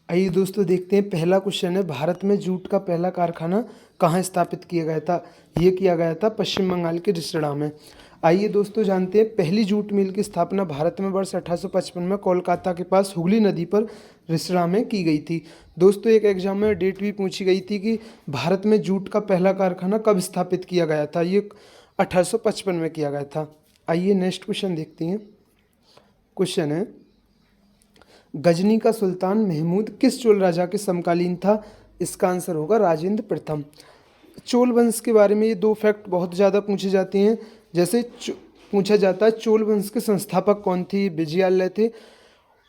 आइए दोस्तों देखते हैं। पहला क्वेश्चन है, भारत में जूट का पहला कारखाना कहाँ स्थापित किया गया था। ये किया गया था पश्चिम बंगाल के रिसड़ा में। आइए दोस्तों जानते हैं, पहली जूट मिल की स्थापना भारत में वर्ष 1855 में कोलकाता के पास हुगली नदी पर रिसड़ा में की गई थी। दोस्तों एक एग्जाम में डेट भी पूछी गई थी कि भारत में जूट का पहला कारखाना कब स्थापित किया गया था। ये 1855 में किया गया था। आइए नेक्स्ट क्वेश्चन देखते हैं। क्वेश्चन है, गजनी का सुल्तान महमूद किस चोल राजा के समकालीन था। इसका आंसर होगा राजेंद्र प्रथम। चोल वंश के बारे में ये दो फैक्ट बहुत ज़्यादा पूछे जाते हैं। जैसे पूछा जाता है चोल वंश के संस्थापक कौन थे, विजयालय थे।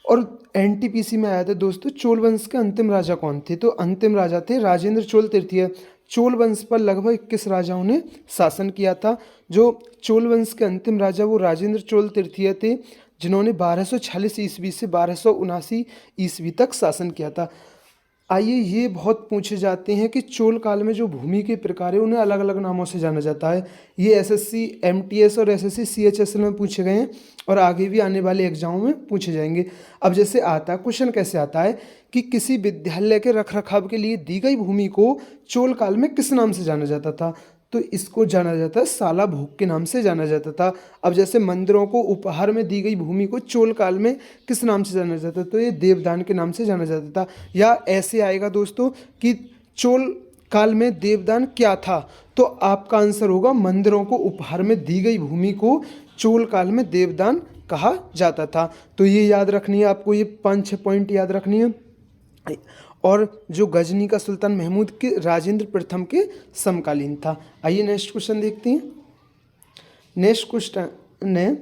और एनटीपीसी में आया था दोस्तों, चोल वंश के अंतिम राजा कौन थे, तो अंतिम राजा थे राजेंद्र चोल तृतीय। चोल वंश पर लगभग 21 राजाओं ने शासन किया था। जो चोल वंश के अंतिम राजा वो राजेंद्र चोल तृतीय थे, जिन्होंने 1246 ईस्वी से 1279 ईस्वी तक शासन किया था। आइए, ये बहुत पूछे जाते हैं कि चोल काल में जो भूमि के प्रकार है उन्हें अलग अलग नामों से जाना जाता है। ये एसएससी एमटीएस और एसएससी सीएचएसएल में पूछे गए हैं और आगे भी आने वाले एग्जामों में पूछे जाएंगे। अब जैसे आता है क्वेश्चन, कैसे आता है कि किसी विद्यालय के रखरखाव के लिए दी गई भूमि को चोल काल में किस नाम से जाना जाता था, तो इसको जाना जाता है साला भोग के नाम से जाना जाता था। अब जैसे मंदिरों को उपहार में दी गई भूमि को चोल काल में किस नाम से जाना जाता था, तो ये देवदान के नाम से जाना जाता था। या ऐसे आएगा दोस्तों कि चोल काल में देवदान क्या था, तो आपका आंसर होगा मंदिरों को उपहार में दी गई भूमि को चोल काल में देवदान कहा जाता था। तो ये याद रखनी है आपको, ये 5-6 पॉइंट याद रखनी है। और जो गजनी का सुल्तान महमूद के राजेंद्र प्रथम के समकालीन था। आइए नेक्स्ट क्वेश्चन देखते हैं। नेक्स्ट क्वेश्चन है,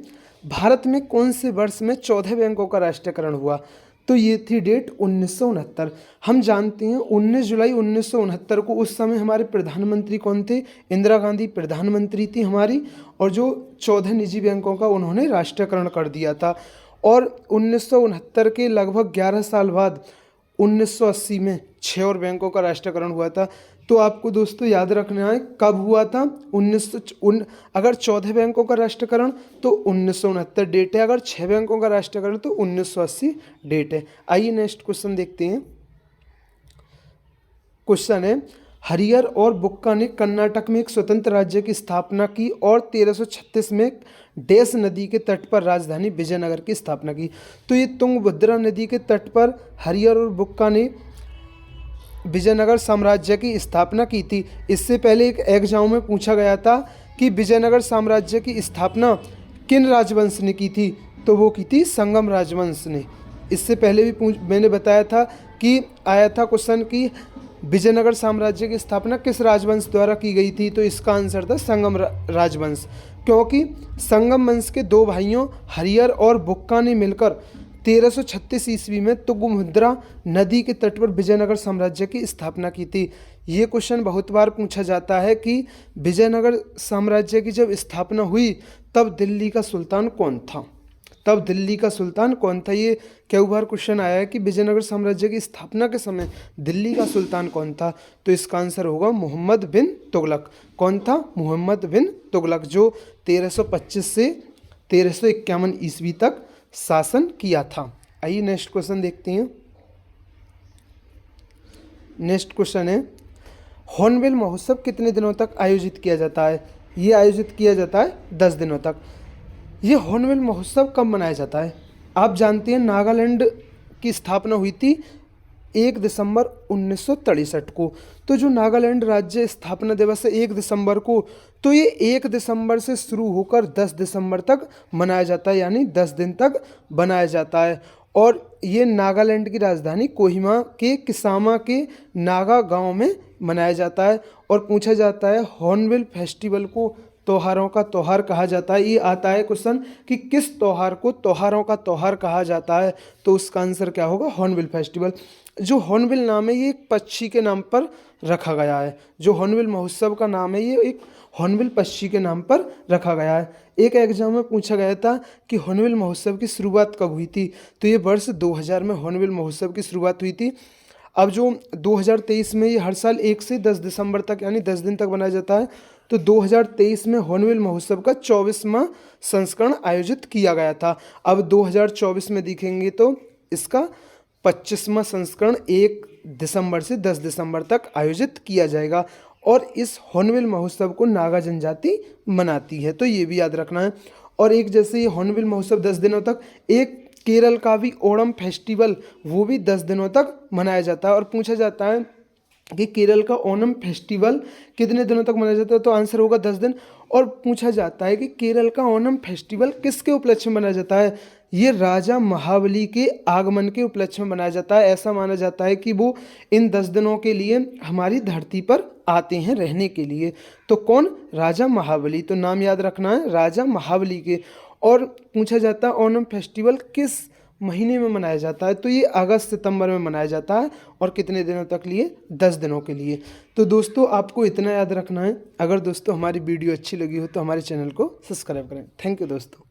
भारत में कौन से वर्ष में 14 बैंकों का राष्ट्रीयकरण हुआ, तो ये थी डेट 1969। हम जानते हैं 19 जुलाई 1969 को उस समय हमारे प्रधानमंत्री कौन थे, इंदिरा गांधी प्रधानमंत्री थी हमारी। और जो 14 निजी बैंकों का उन्होंने राष्ट्रीयकरण कर दिया था। और 1969 के लगभग 11 साल बाद 1980 में 6 और बैंकों का राष्ट्रीयकरण हुआ था। तो आपको दोस्तों याद रखना है कब हुआ था। अगर 14 बैंकों का राष्ट्रीयकरण तो 1969 डेट है, अगर 6 बैंकों का राष्ट्रीयकरण तो 1980 डेट है। आइए नेक्स्ट क्वेश्चन देखते हैं। क्वेश्चन है, हरियर और बुक्का ने कर्नाटक में एक स्वतंत्र राज्य की स्थापना की और 1336 में डैश नदी के तट पर राजधानी विजयनगर की स्थापना की। तो ये तुंगभद्रा नदी के तट पर हरियर और बुक्का ने विजयनगर साम्राज्य की स्थापना की थी। इससे पहले एक एग्जाम में पूछा गया था कि विजयनगर साम्राज्य की स्थापना किन राजवंश ने की थी, तो वो की थी संगम राजवंश ने। इससे पहले भी मैंने बताया था कि आया था क्वेश्चन कि विजयनगर साम्राज्य की स्थापना किस राजवंश द्वारा की गई थी, तो इसका आंसर था संगम राजवंश। क्योंकि संगम वंश के दो भाइयों हरियर और बुक्का ने मिलकर 1336 ईस्वी में तुंगभद्रा नदी के तट पर विजयनगर साम्राज्य की स्थापना की थी। ये क्वेश्चन बहुत बार पूछा जाता है कि विजयनगर साम्राज्य की जब स्थापना हुई तब दिल्ली का सुल्तान कौन था, तब दिल्ली का सुल्तान कौन था। ये कई बार क्वेश्चन आया है कि विजयनगर साम्राज्य की स्थापना के समय दिल्ली का सुल्तान कौन था, तो इसका आंसर होगा मोहम्मद बिन तुगलक। कौन था, मोहम्मद बिन तुगलक, जो 1325 से 1351 ईस्वी तक शासन किया था। आइए नेक्स्ट क्वेश्चन देखते हैं। नेक्स्ट क्वेश्चन है, हॉर्नबिल महोत्सव कितने दिनों तक आयोजित किया जाता है। ये आयोजित किया जाता है 10 दिनों तक। ये हॉर्नबिल महोत्सव कब मनाया जाता है, आप जानते हैं नागालैंड की स्थापना हुई थी 1 दिसंबर 1963 को। तो जो नागालैंड राज्य स्थापना दिवस है 1 दिसंबर को, तो ये 1 दिसंबर से शुरू होकर 10 दिसंबर तक मनाया जाता है, यानी 10 दिन तक मनाया जाता है। और ये नागालैंड की राजधानी कोहिमा के किसामा के नागा गांव में मनाया जाता है। और पूछा जाता है हॉर्नबिल फेस्टिवल को त्योहारों का त्योहार कहा जाता है। ये आता है क्वेश्चन कि किस त्योहार को त्योहारों का त्योहार कहा जाता है, तो उसका आंसर क्या होगा, हॉर्नबिल फेस्टिवल। जो हॉर्नबिल नाम है ये एक पक्षी के नाम पर रखा गया है। जो हॉर्नबिल महोत्सव का नाम है ये एक हॉर्नबिल पक्षी के नाम पर रखा गया है। एक एग्जाम में पूछा गया था कि हॉर्नबिल महोत्सव की शुरुआत कब हुई थी, तो ये वर्ष 2000 में हॉर्नबिल महोत्सव की शुरुआत हुई थी। अब जो 2023 में ये हर साल 1 से 10 दिसंबर तक यानी 10 दिन तक मनाया जाता है। तो 2023 में हॉर्नबिल महोत्सव का 24वां संस्करण आयोजित किया गया था। अब 2024 में देखेंगे तो इसका 25वां संस्करण 1 दिसंबर से 10 दिसंबर तक आयोजित किया जाएगा और इस हॉर्नबिल महोत्सव को नागा जनजाति मनाती है, तो ये भी याद रखना है। और एक जैसे ये हॉर्नबिल महोत्सव 10 दिनों तक, एक केरल का भी ओणम फेस्टिवल वो भी 10 दिनों तक मनाया जाता है। और पूछा जाता है कि केरल का ओणम फेस्टिवल कितने दिनों तक मनाया जाता है, तो आंसर होगा 10 दिन। और पूछा जाता है कि केरल का ओणम फेस्टिवल किसके उपलक्ष्य में मनाया जाता है, ये राजा महाबली के आगमन के उपलक्ष्य में मनाया जाता है। ऐसा माना जाता है कि वो इन 10 दिनों के लिए हमारी धरती पर आते हैं रहने के लिए। तो कौन, राजा महाबली, तो नाम याद रखना है राजा महाबली के। और पूछा जाता है ओणम फेस्टिवल किस महीने में मनाया जाता है, तो ये अगस्त सितंबर में मनाया जाता है और कितने दिनों तक लिए, 10 दिनों के लिए। तो दोस्तों आपको इतना याद रखना है। अगर दोस्तों हमारी वीडियो अच्छी लगी हो तो हमारे चैनल को सब्सक्राइब करें। थैंक यू दोस्तों।